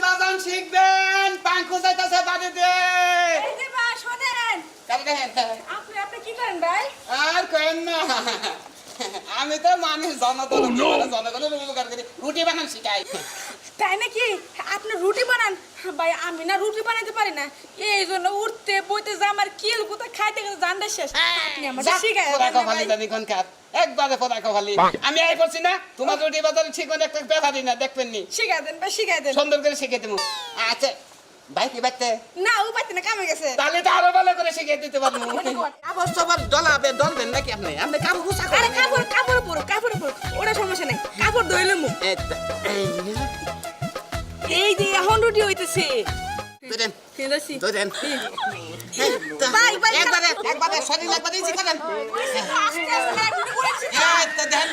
বাজান শিখবেন পাঙ্কু যাইতাছে বাড়িতে এই যে ভাই শোনেন, কারে দেখেন আপনি কি করেন ভাই? আর কেন না আমি তো মানুষ জনগণের উপকার করি রুটি বানান শিখাই তাই নাকি? আপনি রুটি বানান? ভাই আমি না রুটি বানাতে পারি না, এই জন্য উঠতে বইতে যে আমার কিল কোথা খাইতে গেলে জানটা শেষ। আপনি আমার শিখায় খালি জানি কোন খাত একবারে পড়া খালি আমি এই করছি না তোমার রুটি বাজারে ঠিক করে একটা ব্যাপারই না দেখবেন নি শিখাই দেন ভাই, শিখাই দেন। সুন্দর করে শিখে দেবো আচ্ছা ভাই কি বাইতে না ও পাইতে না, কামে গেছে। তাহলে তো আরো ভালো করে শিখে দিতে পারবো আবার সবার ডলাবে ডলবেন নাকি আপনি আপনি কাপড় পোশাক আরে কাপড় পরো ওটা সমস্যা নাই, কাপড় ধুইলে মু। এই যে এখন রুটি হইতেছে। ধরেন ফেলেছি ধরেন ভাই ভাই একবারে শরীর একবারে ইজি করেন আস্তে আস্তে রুটি করেছি। এই তো দেখেন